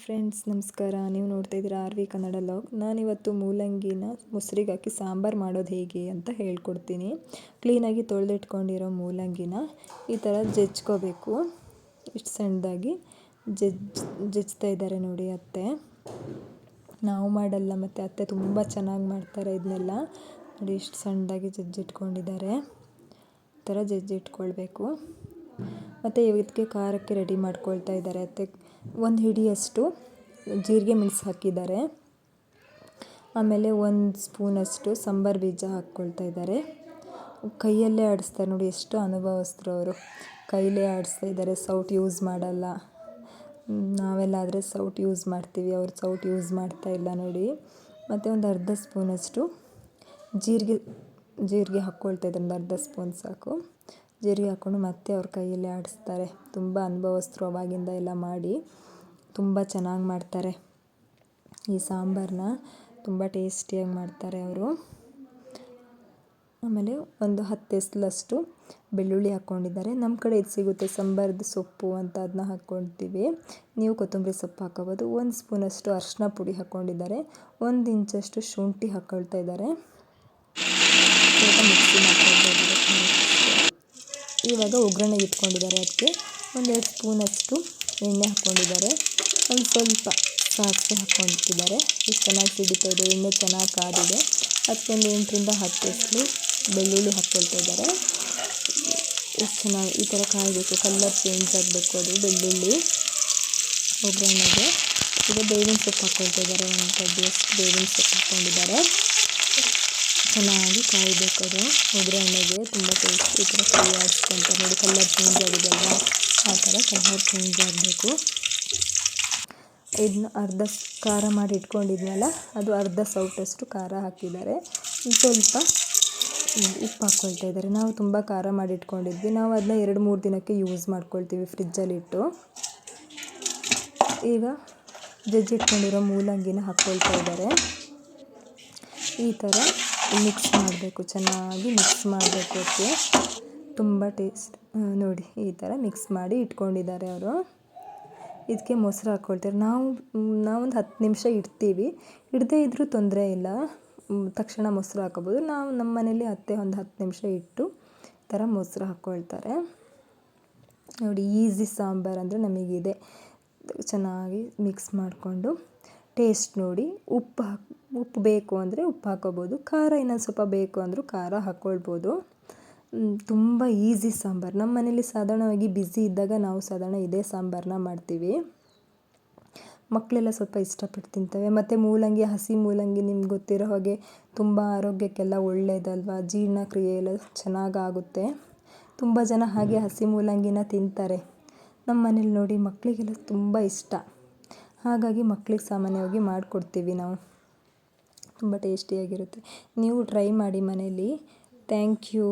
Friends ನಮಸ್ಕಾರ. ನೀವು ನೋಡ್ತಾ ಇದ್ದೀರಾ ಆರ್ ವಿ ಕನ್ನಡ ಲಾಗ್. ನಾನಿವತ್ತು ಮೂಲಂಗಿನ ಮೊಸರಿಗೆ ಹಾಕಿ ಸಾಂಬಾರು ಮಾಡೋದು ಹೇಗೆ ಅಂತ ಹೇಳ್ಕೊಡ್ತೀನಿ. ಕ್ಲೀನಾಗಿ ತೊಳೆದಿಟ್ಕೊಂಡಿರೋ ಮೂಲಂಗಿನ ಈ ಥರ ಜಜ್ಕೋಬೇಕು. ಇಷ್ಟು ಸಣ್ಣದಾಗಿ ಜಜ್ತಾ ಇದ್ದಾರೆ ನೋಡಿ ಅತ್ತೆ. ನಾವು ಮಾಡಲ್ಲ, ಮತ್ತು ಅತ್ತೆ ತುಂಬ ಚೆನ್ನಾಗಿ ಮಾಡ್ತಾರೆ ಇದನ್ನೆಲ್ಲ. ನೋಡಿ ಇಷ್ಟು ಸಣ್ಣದಾಗಿ ಜಜ್ಜಿಟ್ಕೊಂಡಿದ್ದಾರೆ. ಈ ಥರ ಜಜ್ಜಿಟ್ಕೊಳ್ಬೇಕು. ಮತ್ತು ಇದಕ್ಕೆ ಖಾರಕ್ಕೆ ರೆಡಿ ಮಾಡ್ಕೊಳ್ತಾ ಇದ್ದಾರೆ ಅತ್ತೆ. ಒಂದು ಹಿಡಿಯಷ್ಟು ಜೀರಿಗೆ ಮೆಣಸು ಹಾಕಿದ್ದಾರೆ. ಆಮೇಲೆ 1 ಸ್ಪೂನಷ್ಟು ಸಾಂಬಾರು ಬೀಜ ಹಾಕ್ಕೊಳ್ತಾ ಇದ್ದಾರೆ. ಕೈಯಲ್ಲೇ ಆಡಿಸ್ತಾರೆ ನೋಡಿ, ಎಷ್ಟು ಅನುಭವಸ್ಥರು ಅವರು. ಕೈಲೇ ಆಡಿಸ್ತಾ ಇದ್ದಾರೆ, ಸೌಟ್ ಯೂಸ್ ಮಾಡಲ್ಲ. ನಾವೆಲ್ಲಾದರೆ ಸೌಟ್ ಯೂಸ್ ಮಾಡ್ತೀವಿ, ಅವ್ರು ಸೌಟ್ ಯೂಸ್ ಮಾಡ್ತಾ ಇಲ್ಲ ನೋಡಿ. ಮತ್ತು ಒಂದು ಅರ್ಧ ಸ್ಪೂನಷ್ಟು ಜೀರಿಗೆ ಹಾಕ್ಕೊಳ್ತಾ ಇದ್ದಾರೆ. ಒಂದು ಅರ್ಧ ಸ್ಪೂನ್ ಸಾಕು. ಜೀರಿಗೆ ಹಾಕ್ಕೊಂಡು ಮತ್ತೆ ಅವ್ರ ಕೈಯಲ್ಲೇ ಆಡಿಸ್ತಾರೆ. ತುಂಬ ಅನುಭವಸ್ಥರು, ಅವಾಗಿಂದ ಎಲ್ಲ ಮಾಡಿ ತುಂಬ ಚೆನ್ನಾಗಿ ಮಾಡ್ತಾರೆ ಈ ಸಾಂಬಾರನ್ನ. ತುಂಬ ಟೇಸ್ಟಿಯಾಗಿ ಮಾಡ್ತಾರೆ ಅವರು. ಆಮೇಲೆ ಒಂದು 10 ಎಸಲಷ್ಟು ಬೆಳ್ಳುಳ್ಳಿ ಹಾಕ್ಕೊಂಡಿದ್ದಾರೆ. ನಮ್ಮ ಕಡೆ ಇದು ಸಿಗುತ್ತೆ ಸಾಂಬಾರ್ದು ಸೊಪ್ಪು ಅಂತ, ಅದನ್ನ ಹಾಕ್ಕೊಳ್ತೀವಿ. ನೀವು ಕೊತ್ತಂಬರಿ ಸೊಪ್ಪು ಹಾಕೋಬೋದು. 1 ಸ್ಪೂನಷ್ಟು ಅರಿಶಿನ ಪುಡಿ ಹಾಕ್ಕೊಂಡಿದ್ದಾರೆ. 1 ಇಂಚಷ್ಟು ಶುಂಠಿ ಹಾಕ್ಕೊಳ್ತಾ ಇದ್ದಾರೆ. ಮಿಕ್ಸಿ ಮಾಡ್ಕೊಳ್ತಾ ಇದ್ದಾರೆ. ಇವಾಗ ಒಗ್ಗರಣೆ ಇಟ್ಕೊಂಡಿದ್ದಾರೆ. ಅದಕ್ಕೆ 1-2 ಸ್ಪೂನಷ್ಟು ಎಣ್ಣೆ ಹಾಕ್ಕೊಂಡಿದ್ದಾರೆ. ಒಂದು ಸ್ವಲ್ಪ ಸಾಸಿವೆ ಹಾಕ್ಕೊಂಡಿದ್ದಾರೆ. ಇಷ್ಟು ಚೆನ್ನಾಗಿ ಸಿಡಿತಾ ಇದೆ, ಎಣ್ಣೆ ಚೆನ್ನಾಗಿ ಕಾದಿದೆ. ಅದಕ್ಕೆ ಒಂದು 8ರಿಂದ 10 ಎಸಳು ಬೆಳ್ಳುಳ್ಳಿ ಹಾಕ್ಕೊಳ್ತಾ ಇದ್ದಾರೆ. ಎಷ್ಟು ಚೆನ್ನಾಗಿ ಈ ಥರ ಕಾಯಬೇಕು, ಕಲರ್ ಚೇಂಜ್ ಆಗಬೇಕು ಅದು ಬೆಳ್ಳುಳ್ಳಿ ಒಗ್ಗರಣೆಗೆ. ಈಗ ಬೇವಿನ ಸೊಪ್ಪು ಹಾಕ್ಕೊಳ್ತಾ ಇದ್ದಾರೆ. ಒಂದು ಕಡ್ಡಿಯಷ್ಟು ಬೇವಿನ ಸೊಪ್ಪು ಹಾಕ್ಕೊಂಡಿದ್ದಾರೆ. ಚೆನ್ನಾಗಿ ಕಾಯಬೇಕು ಅದು ಒಗ್ಗರಣೆಗೆ. ತುಂಬ ಟೇಸ್ಟ್. ಈ ಥರ ಫ್ರೈ ಆಡಿಸ್ಕೊಂತ ನೋಡಿ, ಕಲರ್ ಚೇಂಜ್ ಆಗಿದೆ ಅಲ್ವಾ, ಆ ಥರ ಕಲರ್ ಚೇಂಜ್ ಆಗಬೇಕು. ಇದನ್ನ ಅರ್ಧ ಖಾರ ಮಾಡಿ ಇಟ್ಕೊಂಡಿದ್ವಲ್ಲ, ಅದು ಅರ್ಧ ಸೌಟಷ್ಟು ಖಾರ ಹಾಕಿದ್ದಾರೆ. ಸ್ವಲ್ಪ ಉಪ್ಪು ಹಾಕ್ಕೊಳ್ತಾ ಇದ್ದಾರೆ. ನಾವು ತುಂಬ ಖಾರ ಮಾಡಿ ಇಟ್ಕೊಂಡಿದ್ವಿ. ನಾವು ಅದನ್ನ 2-3 ದಿನಕ್ಕೆ ಯೂಸ್ ಮಾಡ್ಕೊಳ್ತೀವಿ ಫ್ರಿಜ್ಜಲ್ಲಿಟ್ಟು. ಈಗ ಜಜ್ಜಿಟ್ಕೊಂಡಿರೋ ಮೂಲಂಗಿನ ಹಾಕ್ಕೊಳ್ತಾ ಇದ್ದಾರೆ. ಈ ಥರ ಮಿಕ್ಸ್ ಮಾಡಬೇಕು, ಚೆನ್ನಾಗಿ ಮಿಕ್ಸ್ ಮಾಡಬೇಕು. ಅದಕ್ಕೆ ತುಂಬ ಟೇಸ್ಟ್ ನೋಡಿ, ಈ ಥರ ಮಿಕ್ಸ್ ಮಾಡಿ ಇಟ್ಕೊಂಡಿದ್ದಾರೆ ಅವರು. ಇದಕ್ಕೆ ಮೊಸರು ಹಾಕ್ಕೊಳ್ತಾರೆ. ನಾವೊಂದು 10 ನಿಮಿಷ ಇಡ್ತೀವಿ. ಇಡದೇ ಇದ್ದರೂ ತೊಂದರೆ ಇಲ್ಲ, ತಕ್ಷಣ ಮೊಸರು ಹಾಕೋಬೋದು. ನಮ್ಮ ಮನೇಲಿ ಅತ್ತೆ ಒಂದು 10 ನಿಮಿಷ ಇಟ್ಟು ಈ ಥರ ಮೊಸರು ಹಾಕ್ಕೊಳ್ತಾರೆ ನೋಡಿ. ಈಸಿ ಸಾಂಬಾರು ಅಂದರೆ ನಮಗಿದೆ. ಚೆನ್ನಾಗಿ ಮಿಕ್ಸ್ ಮಾಡಿಕೊಂಡು ಟೇಸ್ಟ್ ನೋಡಿ. ಉಪ್ಪು ಬೇಕು ಅಂದರೆ ಉಪ್ಪು ಹಾಕೋಬೋದು. ಖಾರ ಇನ್ನೊಂದು ಸ್ವಲ್ಪ ಬೇಕು ಅಂದರೂ ಖಾರ ಹಾಕ್ಕೊಳ್ಬೋದು. ತುಂಬ ಈಸಿ ಸಾಂಬಾರು. ನಮ್ಮ ಮನೇಲಿ ಸಾಧಾರಣವಾಗಿ ಬ್ಯುಸಿ ಇದ್ದಾಗ ನಾವು ಸಾಧಾರಣ ಇದೇ ಸಾಂಬಾರನ್ನ ಮಾಡ್ತೀವಿ. ಮಕ್ಕಳೆಲ್ಲ ಸ್ವಲ್ಪ ಇಷ್ಟಪಟ್ಟು ತಿಂತವೆ. ಮತ್ತು ಮೂಲಂಗಿ, ಹಸಿ ಮೂಲಂಗಿ ನಿಮ್ಗೆ ಗೊತ್ತಿರೋ ಹಾಗೆ ತುಂಬ ಆರೋಗ್ಯಕ್ಕೆಲ್ಲ ಒಳ್ಳೆಯದಲ್ವ. ಜೀರ್ಣಕ್ರಿಯೆ ಎಲ್ಲ ಚೆನ್ನಾಗಾಗುತ್ತೆ. ತುಂಬ ಜನ ಹಾಗೆ ಹಸಿ ಮೂಲಂಗಿನ ತಿಂತಾರೆ. ನಮ್ಮ ಮನೇಲಿ ನೋಡಿ ಮಕ್ಕಳಿಗೆಲ್ಲ ತುಂಬ ಇಷ್ಟ. ಹಾಗಾಗಿ ಮಕ್ಕಳಿಗೆ ಸಾಮಾನ್ಯವಾಗಿ ಮಾಡಿಕೊಡ್ತೀವಿ ನಾವು. ತುಂಬ ಟೇಸ್ಟಿಯಾಗಿರುತ್ತೆ. ನೀವು ಟ್ರೈ ಮಾಡಿ ಮನೇಲಿ. Thank you.